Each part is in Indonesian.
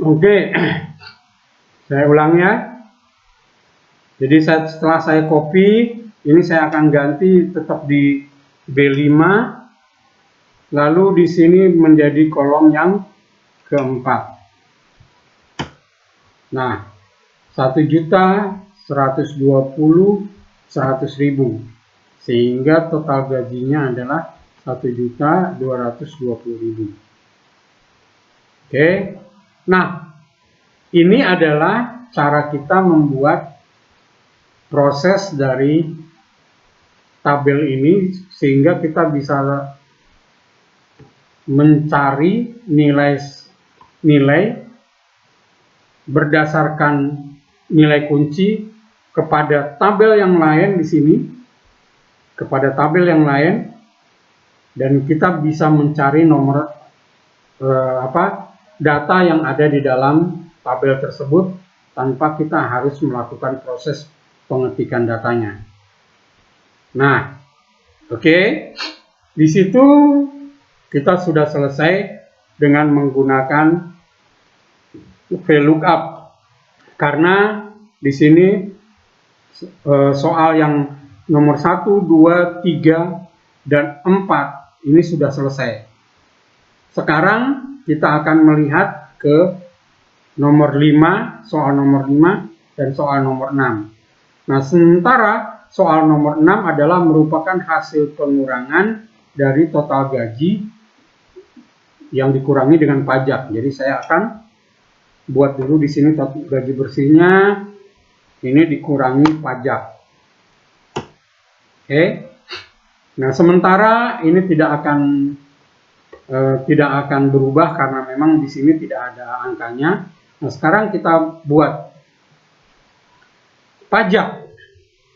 Oke, saya ulang ya. Jadi setelah saya copy, ini saya akan ganti tetap di B5, lalu di sini menjadi kolom yang keempat. Nah, 1.120.100.000, sehingga total gajinya adalah 1.220.000. Oke, nah ini adalah cara kita membuat proses dari tabel ini sehingga kita bisa mencari nilai berdasarkan nilai kunci kepada tabel yang lain di sini, dan kita bisa mencari nomor data yang ada di dalam tabel tersebut tanpa kita harus melakukan proses pengetikan datanya. Nah, oke. Di situ kita sudah selesai dengan menggunakan VLOOKUP. Karena di sini soal yang nomor 1, 2, 3, dan 4 ini sudah selesai. Sekarang kita akan melihat ke nomor 5, soal nomor 5 dan soal nomor 6. Nah, sementara soal nomor 6 adalah merupakan hasil pengurangan dari total gaji yang dikurangi dengan pajak. Jadi saya akan buat dulu di sini gaji bersihnya, ini dikurangi pajak. Oke. Nah, sementara ini tidak akan berubah karena memang di sini tidak ada angkanya. Nah, sekarang kita buat pajak.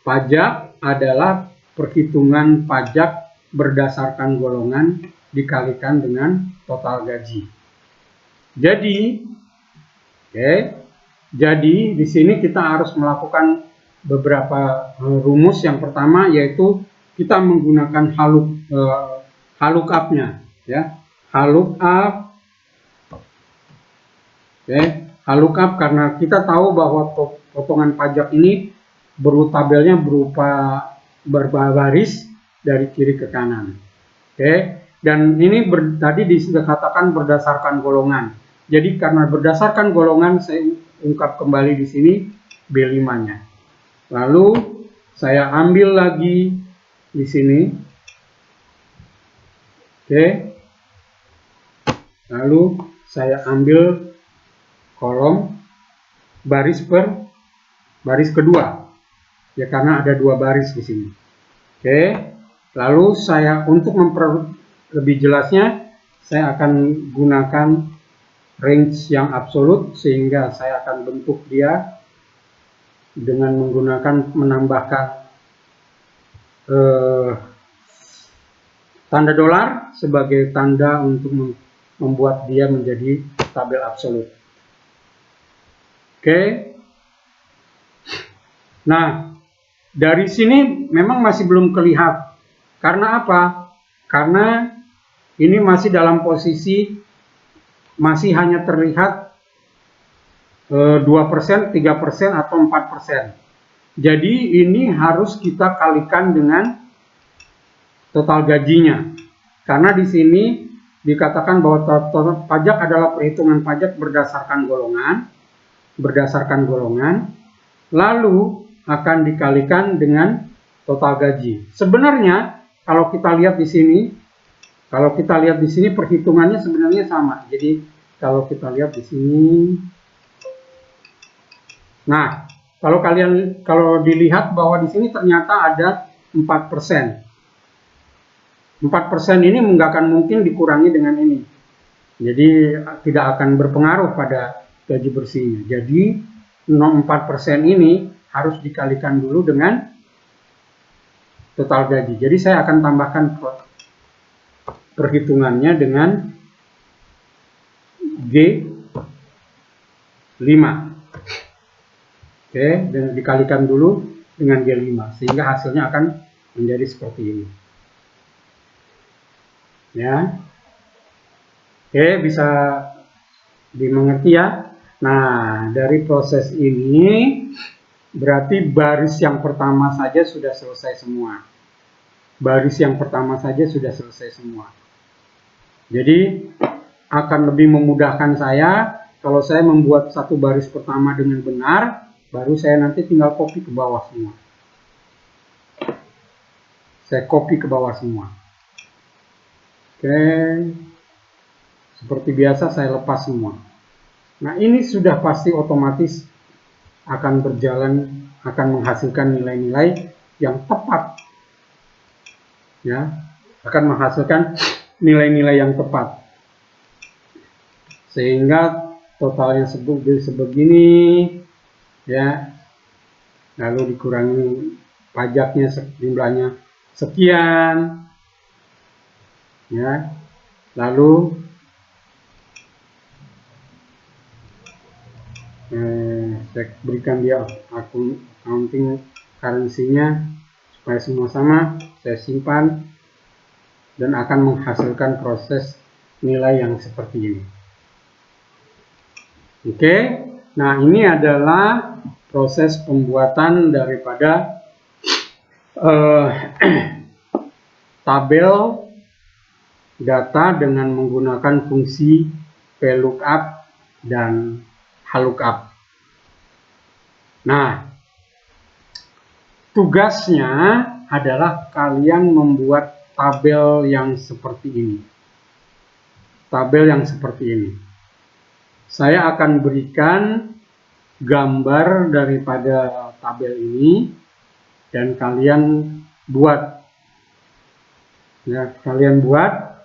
Pajak adalah perhitungan pajak berdasarkan golongan dikalikan dengan total gaji. Jadi di sini kita harus melakukan beberapa rumus. Yang pertama yaitu kita menggunakan HLOOKUP-nya, ya. HLOOKUP karena kita tahu bahwa potongan pajak ini tabelnya berupa berbaris dari kiri ke kanan. Dan ini tadi dikatakan berdasarkan golongan. Jadi karena berdasarkan golongan, saya ungkap kembali di sini B5-nya. Lalu saya ambil lagi di sini. Lalu saya ambil kolom baris per baris kedua. Ya, karena ada 2 baris di sini. Lalu saya untuk lebih jelasnya, saya akan gunakan range yang absolut sehingga saya akan bentuk dia dengan menambahkan tanda dolar sebagai tanda untuk membuat dia menjadi tabel absolut. Nah, dari sini memang masih belum kelihatan. Karena apa? Karena ini masih dalam posisi masih hanya terlihat 2%, 3%, atau 4%. Jadi ini harus kita kalikan dengan total gajinya. Karena di sini dikatakan bahwa total pajak adalah perhitungan pajak berdasarkan golongan, lalu akan dikalikan dengan total gaji. Sebenarnya kalau kita lihat di sini, perhitungannya sebenarnya sama. Jadi kalau kita lihat di sini, nah kalau dilihat bahwa di sini ternyata ada 4%. 4% ini nggak akan mungkin dikurangi dengan ini. Jadi tidak akan berpengaruh pada gaji bersihnya. Jadi 4% ini harus dikalikan dulu dengan total gaji. Jadi saya akan tambahkan perhitungannya dengan G5. Dan dikalikan dulu dengan G5 sehingga hasilnya akan menjadi seperti ini. Ya. Bisa dimengerti ya. Nah, dari proses ini berarti baris yang pertama saja sudah selesai semua. Baris yang pertama saja sudah selesai semua. Jadi akan lebih memudahkan saya kalau saya membuat satu baris pertama dengan benar, baru saya nanti tinggal copy ke bawah semua. Saya copy ke bawah semua. Oke, seperti biasa saya lepas semua. Nah, ini sudah pasti otomatis akan berjalan, akan menghasilkan nilai-nilai yang tepat. Ya, akan menghasilkan nilai-nilai yang tepat. Sehingga totalnya sebegini, ya, lalu dikurangi pajaknya jumlahnya sekian, ya, lalu saya berikan dia accounting currency-nya supaya semua sama, saya simpan dan akan menghasilkan proses nilai yang seperti ini. Oke, nah ini adalah proses pembuatan daripada tabel data dengan menggunakan fungsi VLOOKUP dan HLOOKUP. Nah, tugasnya adalah kalian membuat tabel yang seperti ini. Tabel yang seperti ini. Saya akan berikan gambar daripada tabel ini dan kalian buat. Ya, kalian buat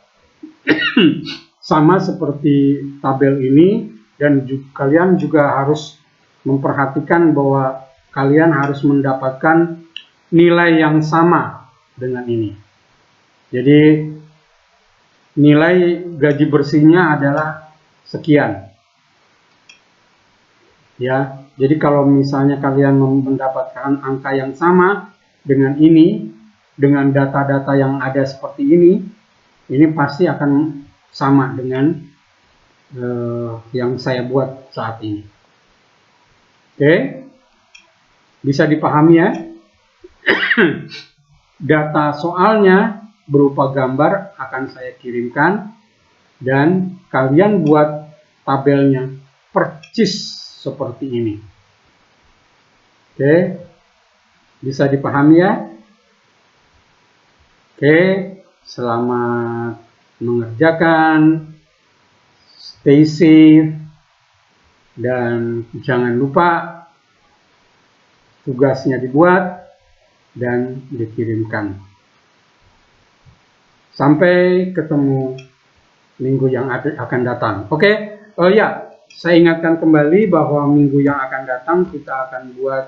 sama seperti tabel ini dan kalian juga harus memperhatikan bahwa kalian harus mendapatkan nilai yang sama dengan ini. Jadi nilai gaji bersihnya adalah sekian. Ya, jadi kalau misalnya kalian mendapatkan angka yang sama dengan ini, dengan data-data yang ada seperti ini pasti akan sama dengan yang saya buat saat ini. Oke, bisa dipahami ya? Data soalnya berupa gambar akan saya kirimkan dan kalian buat tabelnya percis seperti ini. Oke, bisa dipahami ya? Oke, selamat mengerjakan, stay safe, dan jangan lupa tugasnya dibuat dan dikirimkan. Sampai ketemu minggu yang akan datang. Oke, ya, saya ingatkan kembali bahwa minggu yang akan datang kita akan buat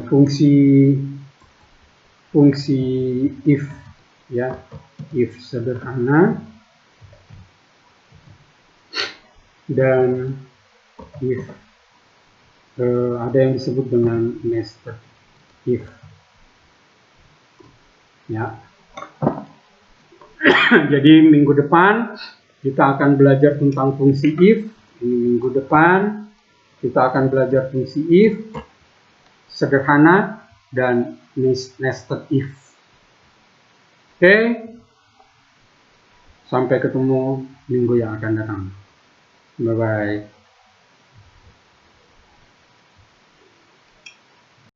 fungsi if, ya, if sederhana dan if ada yang disebut dengan nested if, ya. Jadi minggu depan kita akan belajar tentang fungsi if. Ini minggu depan kita akan belajar fungsi if sederhana dan nested if. Oke, sampai ketemu minggu yang akan datang. Bye bye.